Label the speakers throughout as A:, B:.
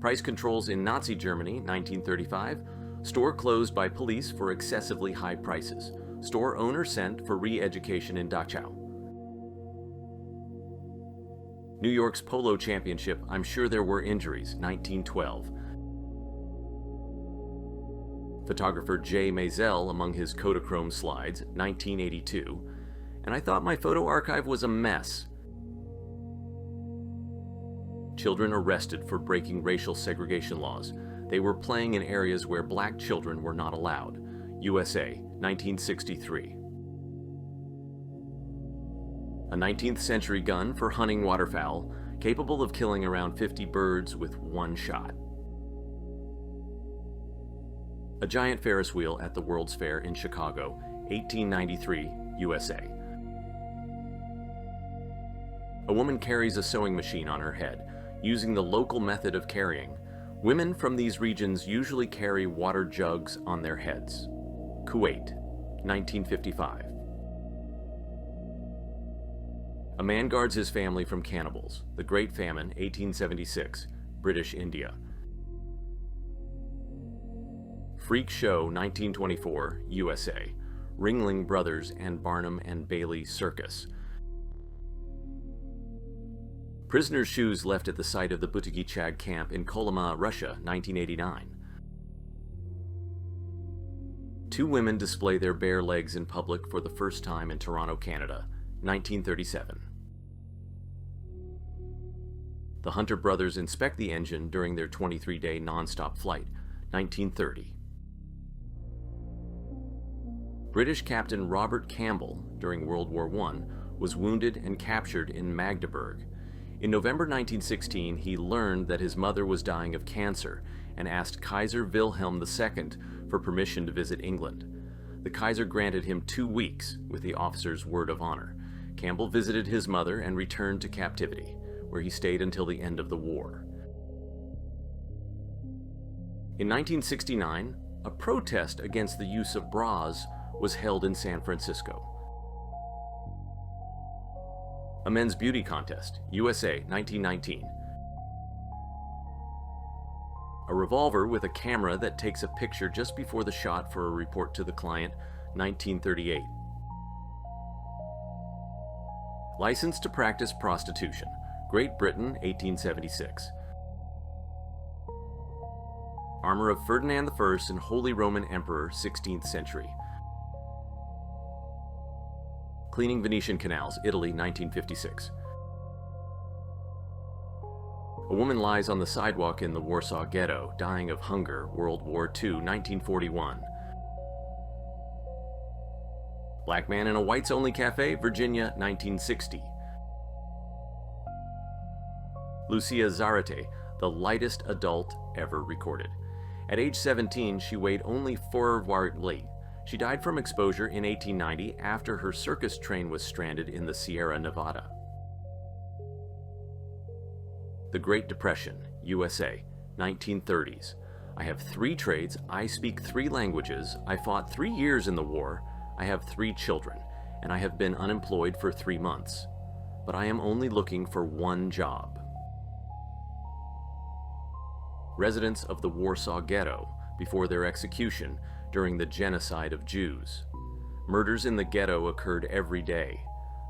A: Price controls in Nazi Germany, 1935. Store closed by police for excessively high prices. Store owner sent for re-education in Dachau. New York's Polo Championship, I'm sure there were injuries, 1912. Photographer J. Maisel among his Kodachrome slides, 1982. And I thought my photo archive was a mess. Children arrested for breaking racial segregation laws. They were playing in areas where black children were not allowed. USA, 1963. A 19th century gun for hunting waterfowl, capable of killing around 50 birds with one shot. A giant Ferris wheel at the World's Fair in Chicago, 1893, USA. A woman carries a sewing machine on her head, using the local method of carrying. Women from these regions usually carry water jugs on their heads. Kuwait, 1955. A man guards his family from cannibals. The Great Famine, 1876, British India. Freak Show, 1924, USA. Ringling Brothers and Barnum and Bailey Circus. Prisoners' shoes left at the site of the Butigichag camp in Kolyma, Russia, 1989. Two women display their bare legs in public for the first time in Toronto, Canada, 1937. The Hunter brothers inspect the engine during their 23-day non-stop flight, 1930. British Captain Robert Campbell, during World War I, was wounded and captured in Magdeburg. In November 1916, he learned that his mother was dying of cancer and asked Kaiser Wilhelm II for permission to visit England. The Kaiser granted him 2 weeks with the officer's word of honor. Campbell visited his mother and returned to captivity, where he stayed until the end of the war. In 1969, a protest against the use of bras was held in San Francisco. A men's beauty contest, USA, 1919. A revolver with a camera that takes a picture just before the shot for a report to the client, 1938. License to practice prostitution, Great Britain, 1876. Armor of Ferdinand I and Holy Roman Emperor, 16th century. Cleaning Venetian canals, Italy, 1956. A woman lies on the sidewalk in the Warsaw Ghetto, dying of hunger, World War II, 1941. Black man in a whites-only cafe, Virginia, 1960. Lucia Zarate, the lightest adult ever recorded. At age 17, she weighed only 4 weight. She died from exposure in 1890 after her circus train was stranded in the Sierra Nevada. The Great Depression, USA, 1930s. I have 3 trades, I speak 3 languages, I fought 3 years in the war, I have 3 children, and I have been unemployed for 3 months. But I am only looking for one job. Residents of the Warsaw Ghetto, before their execution, during the genocide of Jews. Murders in the ghetto occurred every day.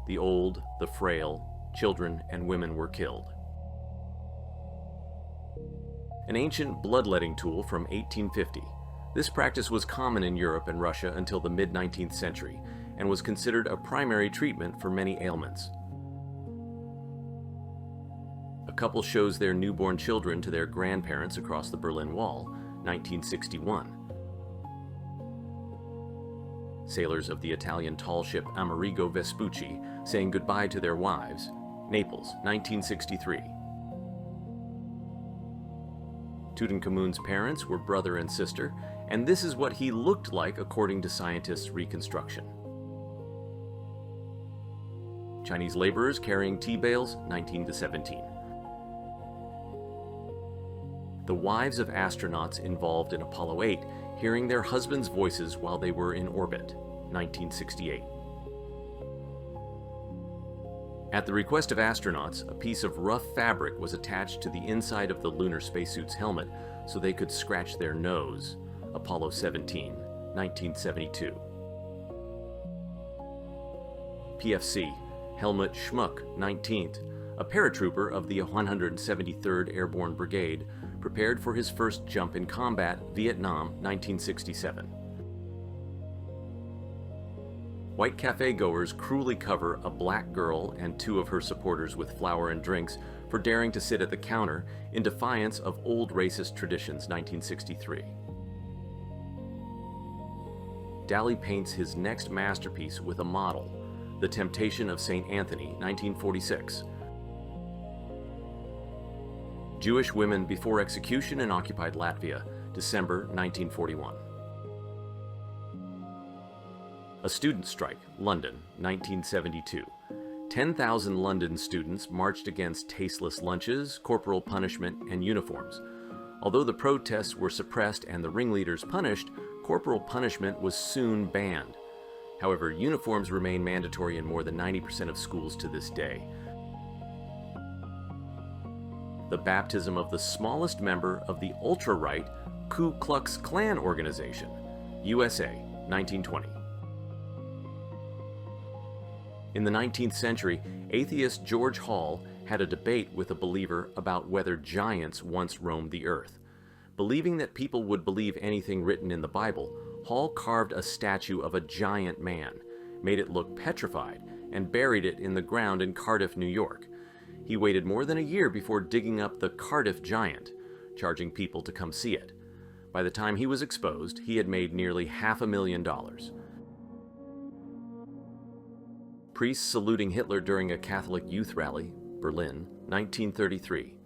A: The old, the frail, children, and women were killed. An ancient bloodletting tool from 1850. This practice was common in Europe and Russia until the mid-19th century, and was considered a primary treatment for many ailments. A couple shows their newborn children to their grandparents across the Berlin Wall, 1961. Sailors of the Italian tall ship Amerigo Vespucci saying goodbye to their wives, Naples, 1963. Tutankhamun's parents were brother and sister, and this is what he looked like according to scientists' reconstruction. Chinese laborers carrying tea bales, 19 to 17. The wives of astronauts involved in Apollo 8 hearing their husbands' voices while they were in orbit, 1968. At the request of astronauts, a piece of rough fabric was attached to the inside of the lunar spacesuit's helmet so they could scratch their nose. Apollo 17, 1972. PFC, Helmut Schmuck, 19th, a paratrooper of the 173rd Airborne Brigade, prepared for his first jump in combat, Vietnam, 1967. White cafe goers cruelly cover a black girl and two of her supporters with flour and drinks for daring to sit at the counter in defiance of old racist traditions, 1963. Dali paints his next masterpiece with a model, The Temptation of St. Anthony, 1946. Jewish women before execution in occupied Latvia, December 1941. A student strike, London, 1972. 10,000 London students marched against tasteless lunches, corporal punishment, and uniforms. Although the protests were suppressed and the ringleaders punished, corporal punishment was soon banned. However, uniforms remain mandatory in more than 90% of schools to this day. The baptism of the smallest member of the ultra-right Ku Klux Klan organization, USA, 1920. In the 19th century, atheist George Hall had a debate with a believer about whether giants once roamed the earth. Believing that people would believe anything written in the Bible, Hall carved a statue of a giant man, made it look petrified, and buried it in the ground in Cardiff, New York. He waited more than a year before digging up the Cardiff giant, charging people to come see it. By the time he was exposed, he had made nearly $500,000. Priests saluting Hitler during a Catholic youth rally, Berlin, 1933.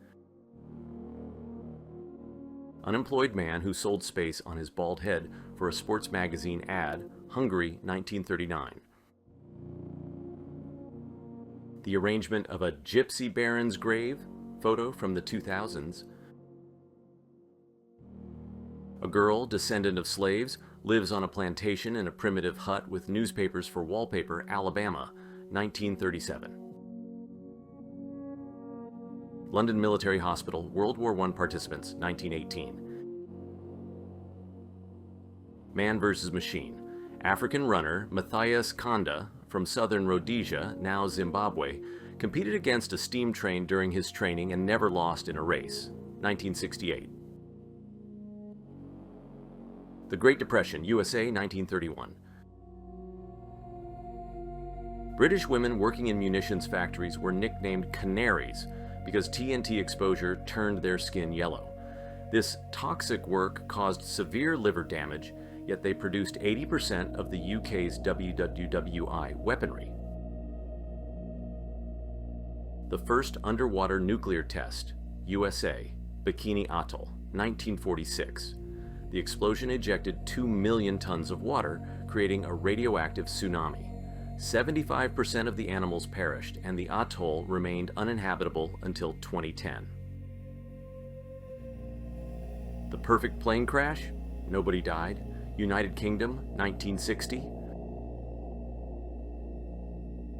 A: Unemployed man who sold space on his bald head for a sports magazine ad, Hungary, 1939. The arrangement of a gypsy baron's grave, photo from the 2000s. A girl, descendant of slaves, lives on a plantation in a primitive hut with newspapers for wallpaper, Alabama, 1937. London Military Hospital, World War I participants, 1918. Man vs. Machine. African runner Matthias Kanda from southern Rhodesia, now Zimbabwe, competed against a steam train during his training and never lost in a race, 1968. The Great Depression, USA, 1931. British women working in munitions factories were nicknamed canaries because TNT exposure turned their skin yellow. This toxic work caused severe liver damage, yet they produced 80% of the UK's WWWI weaponry. The first underwater nuclear test, USA, Bikini Atoll, 1946. The explosion ejected 2 million tons of water, creating a radioactive tsunami. 75% of the animals perished, and the atoll remained uninhabitable until 2010. The perfect plane crash? Nobody died. United Kingdom, 1960.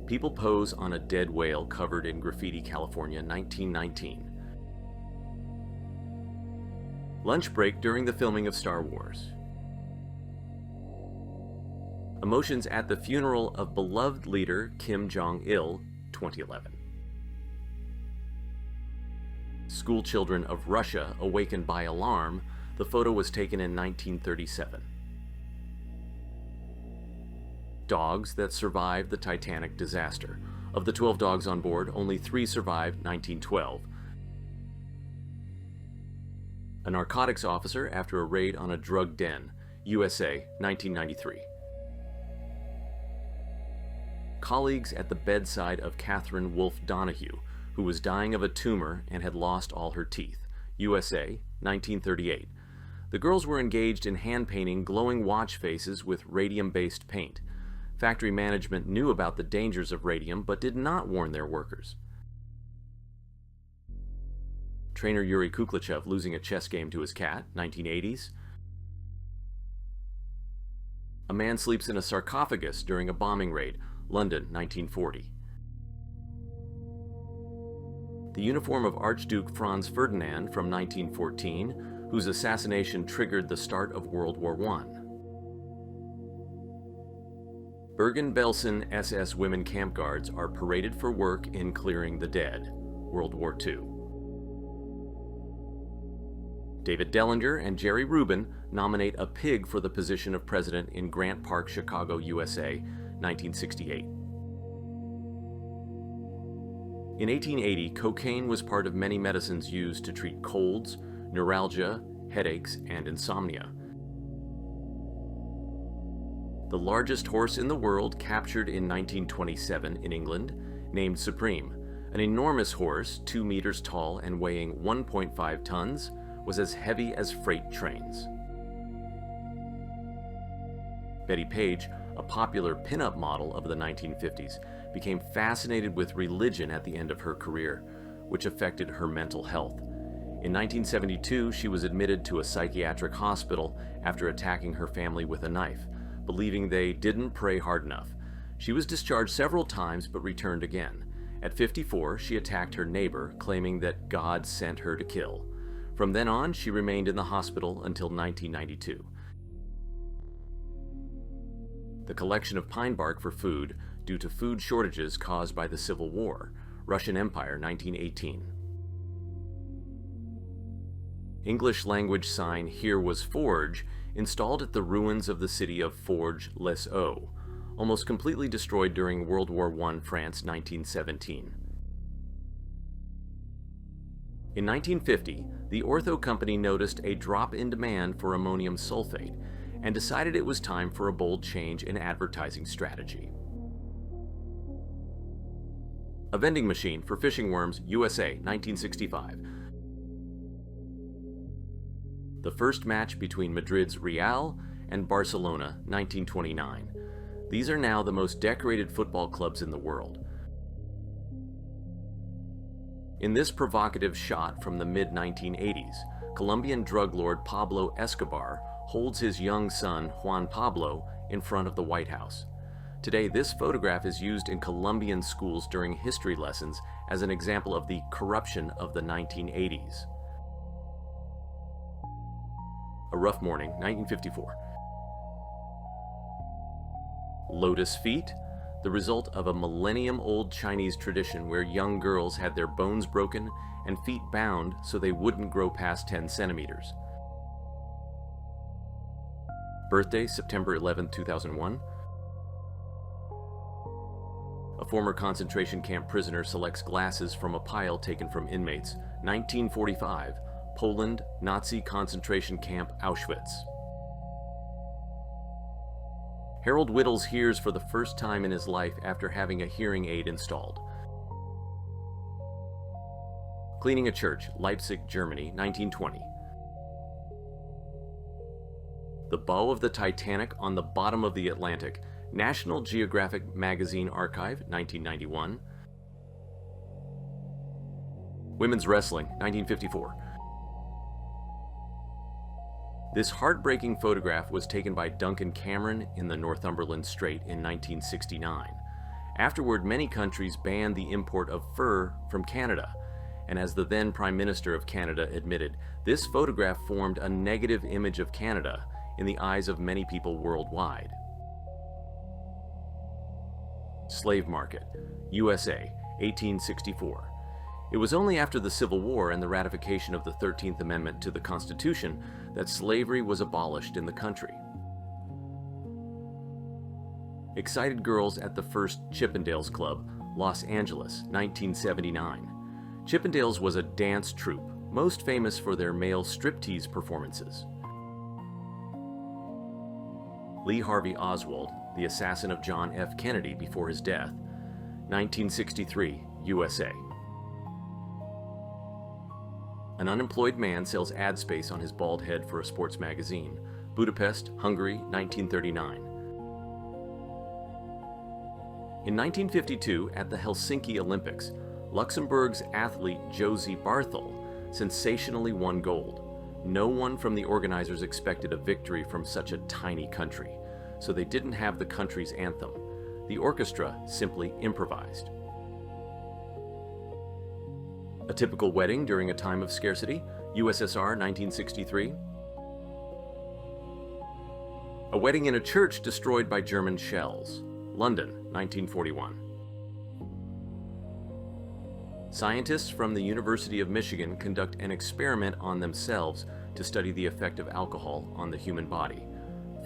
A: People pose on a dead whale covered in graffiti, California, 1919. Lunch break during the filming of Star Wars. Emotions at the funeral of beloved leader Kim Jong-il, 2011. School children of Russia awakened by alarm. The photo was taken in 1937. Dogs that survived the Titanic disaster. Of the 12 dogs on board, only 3 survived 1912. A narcotics officer after a raid on a drug den, USA, 1993. Colleagues at the bedside of Catherine Wolfe Donahue, who was dying of a tumor and had lost all her teeth, USA, 1938. The girls were engaged in hand-painting glowing watch faces with radium-based paint. Factory management knew about the dangers of radium but did not warn their workers. Trainer Yuri Kuklichev losing a chess game to his cat, 1980s. A man sleeps in a sarcophagus during a bombing raid, London, 1940. The uniform of Archduke Franz Ferdinand from 1914, whose assassination triggered the start of World War I. Bergen-Belsen SS women camp guards are paraded for work in clearing the dead, World War II. David Dellinger and Jerry Rubin nominate a pig for the position of president in Grant Park, Chicago, USA, 1968. In 1880, cocaine was part of many medicines used to treat colds, neuralgia, headaches, and insomnia. The largest horse in the world, captured in 1927 in England, named Supreme, an enormous horse, 2 meters tall and weighing 1.5 tons, was as heavy as freight trains. Betty Page, a popular pin-up model of the 1950s, became fascinated with religion at the end of her career, which affected her mental health. In 1972, she was admitted to a psychiatric hospital after attacking her family with a knife, believing they didn't pray hard enough. She was discharged several times but returned again. At 54, she attacked her neighbor, claiming that God sent her to kill. From then on, she remained in the hospital until 1992. The collection of pine bark for food due to food shortages caused by the Civil War, Russian Empire, 1918. English language sign "Here was Forge" installed at the ruins of the city of Forges-les-Eaux, almost completely destroyed during World War I, France, 1917. In 1950, the Ortho Company noticed a drop in demand for ammonium sulfate and decided it was time for a bold change in advertising strategy. A vending machine for fishing worms, USA, 1965. The first match between Madrid's Real and Barcelona, 1929. These are now the most decorated football clubs in the world. In this provocative shot from the mid-1980s, Colombian drug lord Pablo Escobar holds his young son, Juan Pablo, in front of the White House. Today, this photograph is used in Colombian schools during history lessons as an example of the corruption of the 1980s. A Rough Morning, 1954. Lotus feet, the result of a millennium-old Chinese tradition where young girls had their bones broken and feet bound so they wouldn't grow past 10 centimeters. Birthday, September 11, 2001. A former concentration camp prisoner selects glasses from a pile taken from inmates. 1945, Poland, Nazi concentration camp Auschwitz. Harold Whittles hears for the first time in his life after having a hearing aid installed. Cleaning a church, Leipzig, Germany, 1920. The bow of the Titanic on the bottom of the Atlantic, National Geographic Magazine Archive, 1991. Women's wrestling, 1954. This heartbreaking photograph was taken by Duncan Cameron in the Northumberland Strait in 1969. Afterward, many countries banned the import of fur from Canada, and as the then Prime Minister of Canada admitted, this photograph formed a negative image of Canada in the eyes of many people worldwide. Slave market, USA, 1864. It was only after the Civil War and the ratification of the 13th Amendment to the Constitution that slavery was abolished in the country. Excited girls at the first Chippendales Club, Los Angeles, 1979. Chippendales was a dance troupe, most famous for their male striptease performances. Lee Harvey Oswald, the assassin of John F. Kennedy before his death, 1963, USA. An unemployed man sells ad space on his bald head for a sports magazine. Budapest, Hungary, 1939. In 1952, at the Helsinki Olympics, Luxembourg's athlete Josie Barthel sensationally won gold. No one from the organizers expected a victory from such a tiny country, so they didn't have the country's anthem. The orchestra simply improvised. A typical wedding during a time of scarcity, USSR 1963. A wedding in a church destroyed by German shells, London 1941. Scientists from the University of Michigan conduct an experiment on themselves to study the effect of alcohol on the human body.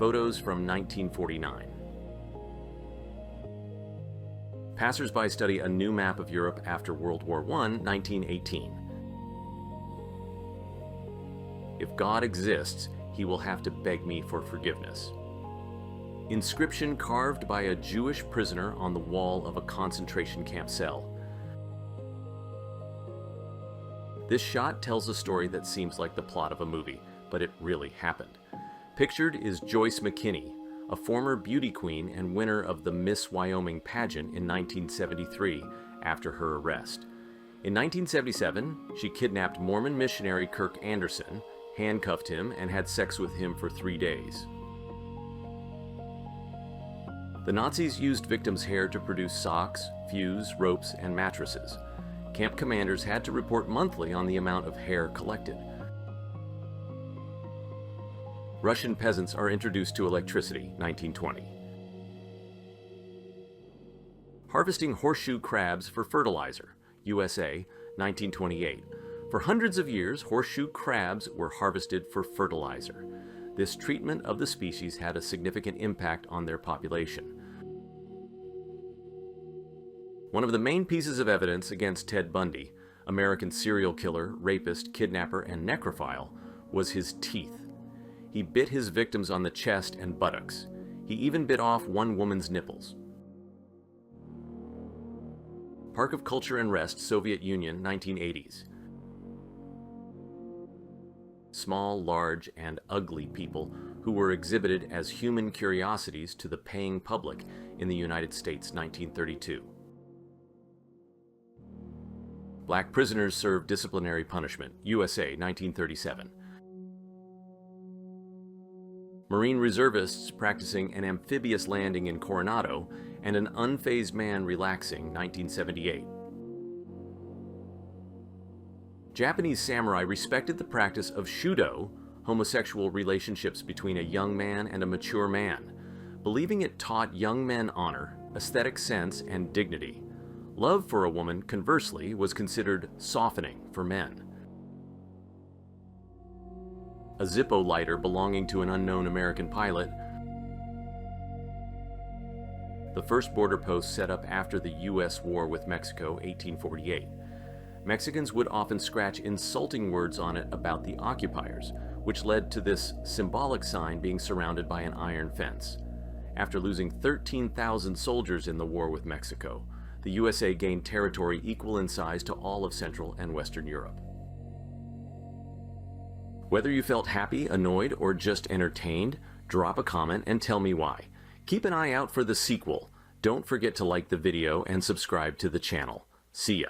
A: Photos from 1949. Passers-by study a new map of Europe after World War I, 1918. If God exists, he will have to beg me for forgiveness. Inscription carved by a Jewish prisoner on the wall of a concentration camp cell. This shot tells a story that seems like the plot of a movie, but it really happened. Pictured is Joyce McKinney, a former beauty queen and winner of the Miss Wyoming pageant in 1973 after her arrest. In 1977, she kidnapped Mormon missionary Kirk Anderson, handcuffed him, and had sex with him for 3 days. The Nazis used victims' hair to produce socks, fuse, ropes, and mattresses. Camp commanders had to report monthly on the amount of hair collected. Russian peasants are introduced to electricity, 1920. Harvesting horseshoe crabs for fertilizer, USA, 1928. For hundreds of years, horseshoe crabs were harvested for fertilizer. This treatment of the species had a significant impact on their population. One of the main pieces of evidence against Ted Bundy, American serial killer, rapist, kidnapper, and necrophile, was his teeth. He bit his victims on the chest and buttocks. He even bit off one woman's nipples. Park of Culture and Rest, Soviet Union, 1980s. Small, large, and ugly people who were exhibited as human curiosities to the paying public in the United States, 1932. Black prisoners serve disciplinary punishment, USA, 1937. Marine reservists practicing an amphibious landing in Coronado and an unfazed man relaxing, 1978. Japanese samurai respected the practice of shudo, homosexual relationships between a young man and a mature man, believing it taught young men honor, aesthetic sense, and dignity. Love for a woman, conversely, was considered softening for men. A Zippo lighter belonging to an unknown American pilot. The first border post set up after the U.S. war with Mexico, 1848. Mexicans would often scratch insulting words on it about the occupiers, which led to this symbolic sign being surrounded by an iron fence. After losing 13,000 soldiers in the war with Mexico, the USA gained territory equal in size to all of Central and Western Europe. Whether you felt happy, annoyed, or just entertained, drop a comment and tell me why. Keep an eye out for the sequel. Don't forget to like the video and subscribe to the channel. See ya.